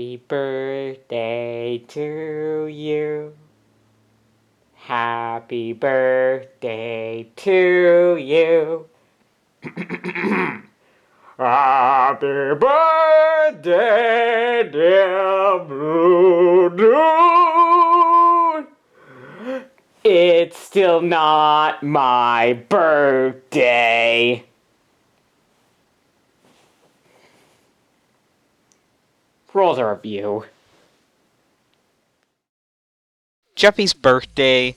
Happy birthday to you. Happy birthday to you. Happy birthday, dear blue dude. It's still not my birthday. Roll the review. Jeffy's birthday.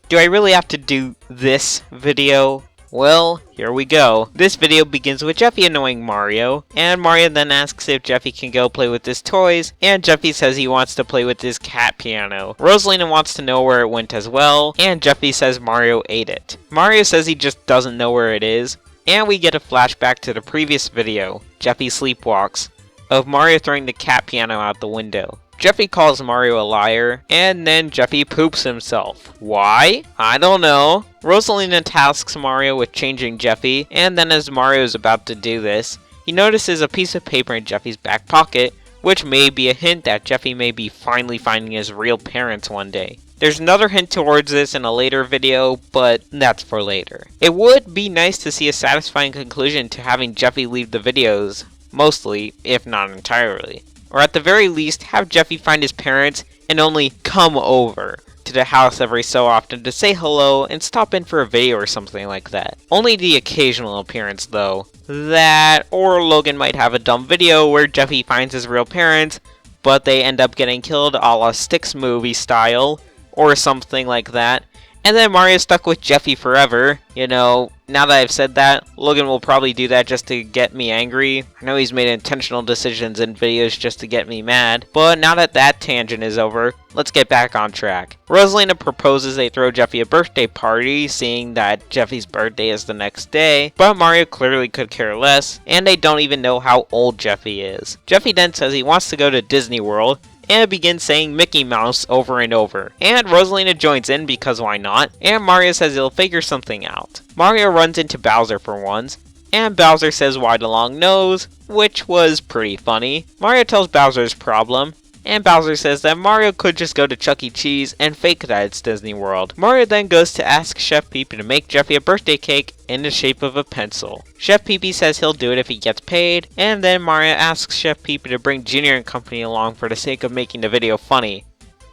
Do I really have to do this video? Well, here we go. This video begins with Jeffy annoying Mario, and Mario then asks if Jeffy can go play with his toys, and Jeffy says he wants to play with his cat piano. Rosalina wants to know where it went as well, and Jeffy says Mario ate it. Mario says he just doesn't know where it is, and we get a flashback to the previous video, Jeffy sleepwalks, of Mario throwing the cat piano out the window. Jeffy calls Mario a liar, and then Jeffy poops himself. Why? I don't know. Rosalina tasks Mario with changing Jeffy, and then as Mario is about to do this, he notices a piece of paper in Jeffy's back pocket, which may be a hint that Jeffy may be finally finding his real parents one day. There's another hint towards this in a later video, but that's for later. It would be nice to see a satisfying conclusion to having Jeffy leave the videos, mostly, if not entirely. Or at the very least, have Jeffy find his parents and only come over to the house every so often to say hello and stop in for a video or something like that. Only the occasional appearance though. That, or Logan might have a dumb video where Jeffy finds his real parents, but they end up getting killed a la Styx movie style, or something like that. And then Mario's stuck with Jeffy forever. You know, now that I've said that, Logan will probably do that just to get me angry. I know he's made intentional decisions in videos just to get me mad. But now that that tangent is over, let's get back on track. Rosalina proposes they throw Jeffy a birthday party, seeing that Jeffy's birthday is the next day. But Mario clearly could care less, and they don't even know how old Jeffy is. Jeffy then says he wants to go to Disney World, and begins saying Mickey Mouse over and over. And Rosalina joins in because why not? And Mario says he'll figure something out. Mario runs into Bowser for once, and Bowser says why the long nose, which was pretty funny. Mario tells Bowser's problem, and Bowser says that Mario could just go to Chuck E. Cheese and fake that it's Disney World. Mario then goes to ask Chef Pee-Pee to make Jeffy a birthday cake in the shape of a pencil. Chef Pee-Pee says he'll do it if he gets paid, and then Mario asks Chef Pee-Pee to bring Junior and company along for the sake of making the video funny.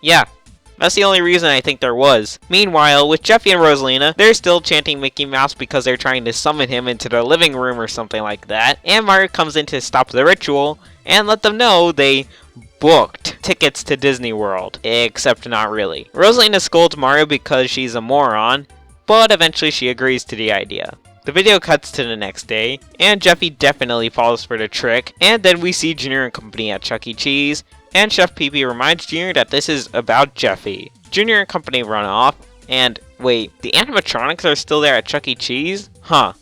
Yeah, that's the only reason I think there was. Meanwhile, with Jeffy and Rosalina, they're still chanting Mickey Mouse because they're trying to summon him into their living room or something like that, and Mario comes in to stop the ritual and let them know they booked tickets to Disney World, except not really. Rosalina scolds Mario because she's a moron, but eventually she agrees to the idea. The video cuts to the next day, and Jeffy definitely falls for the trick, and then we see Junior and company at Chuck E. Cheese, and Chef Pee-Pee reminds Junior that this is about Jeffy. Junior and company run off, and wait, the animatronics are still there at Chuck E. Cheese? Huh.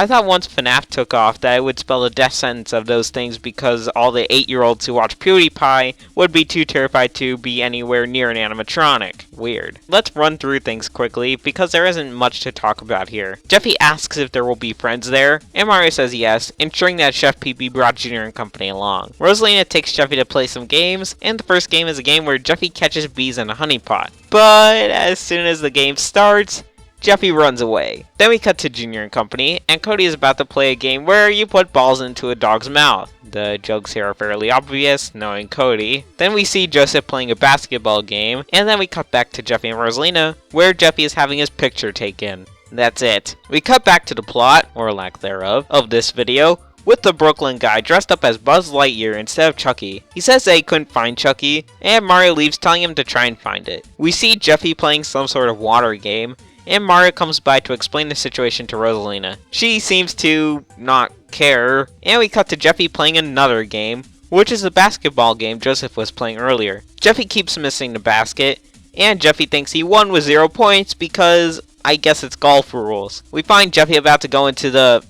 I thought once FNAF took off that it would spell a death sentence of those things because all the 8-year-olds who watch PewDiePie would be too terrified to be anywhere near an animatronic. Weird. Let's run through things quickly because there isn't much to talk about here. Jeffy asks if there will be friends there, and Mario says yes, ensuring that Chef Pee-Pee brought Junior and company along. Rosalina takes Jeffy to play some games, and the first game is a game where Jeffy catches bees in a honey pot. But as soon as the game starts, Jeffy runs away. Then we cut to Junior and company, and Cody is about to play a game where you put balls into a dog's mouth. The jokes here are fairly obvious, knowing Cody. Then we see Joseph playing a basketball game, and then we cut back to Jeffy and Rosalina, where Jeffy is having his picture taken. That's it. We cut back to the plot, or lack thereof, of this video, with the Brooklyn guy dressed up as Buzz Lightyear instead of Chucky. He says that he couldn't find Chucky, and Mario leaves telling him to try and find it. We see Jeffy playing some sort of water game, and Mario comes by to explain the situation to Rosalina. She seems to not care, and we cut to Jeffy playing another game, which is the basketball game Joseph was playing earlier. Jeffy keeps missing the basket, and Jeffy thinks he won with 0 points because I guess it's golf rules. We find Jeffy about to go into the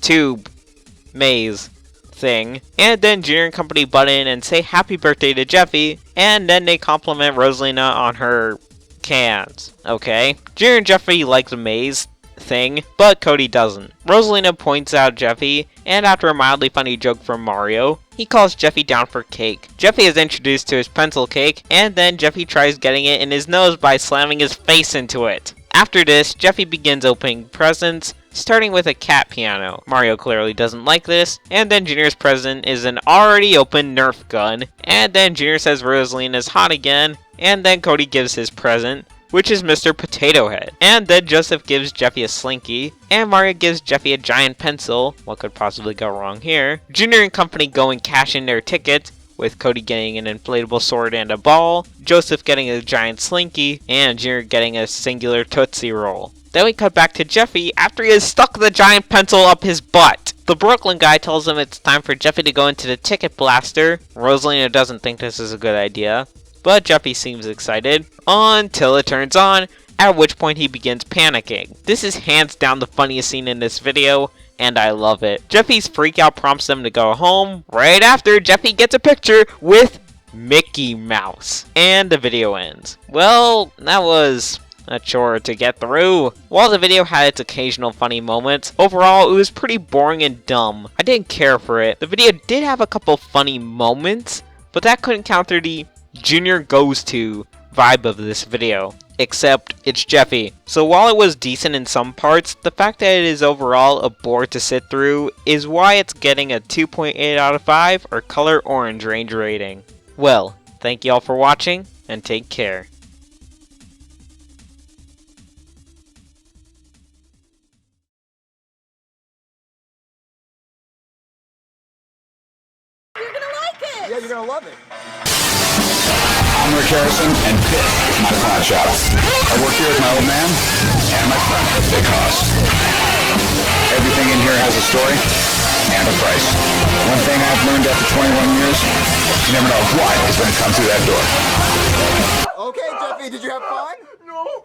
tube maze thing, and then Junior and company butt in and say happy birthday to Jeffy, and then they compliment Rosalina on her cans. Okay. Junior and Jeffy like the maze thing, but Cody doesn't. Rosalina points out Jeffy, and after a mildly funny joke from Mario, he calls Jeffy down for cake. Jeffy is introduced to his pencil cake, and then Jeffy tries getting it in his nose by slamming his face into it. After this, Jeffy begins opening presents, starting with a cat piano. Mario clearly doesn't like this, and then Junior's present is an already open Nerf gun, and then Junior says Rosalina is hot again, and then Cody gives his present, which is Mr. Potato Head. And then Joseph gives Jeffy a slinky, and Mario gives Jeffy a giant pencil. What could possibly go wrong here? Junior and company go and cash in their tickets, with Cody getting an inflatable sword and a ball, Joseph getting a giant slinky, and Junior getting a singular Tootsie Roll. Then we cut back to Jeffy after he has stuck the giant pencil up his butt. The Brooklyn guy tells him it's time for Jeffy to go into the ticket blaster. Rosalina doesn't think this is a good idea, but Jeffy seems excited, until it turns on, at which point he begins panicking. This is hands down the funniest scene in this video, and I love it. Jeffy's freak out prompts them to go home. Right after, Jeffy gets a picture with Mickey Mouse. And the video ends. Well, that was a chore to get through. While the video had its occasional funny moments, overall it was pretty boring and dumb. I didn't care for it. The video did have a couple funny moments, but that couldn't counter the Junior goes to vibe of this video. Except it's Jeffy. So while it was decent in some parts, the fact that it is overall a bore to sit through is why it's getting a 2.8 out of 5 or color orange range rating. Well, thank you all for watching, and take care. You're gonna like it! Yeah, you're gonna love it. I'm Rick Harrison, and this is my pawn shop. I work here with my old man and my friend, Big Hoss. Everything in here has a story and a price. One thing I've learned after 21 years, you never know what is going to come through that door. Okay, Jeffy, did you have fun? No!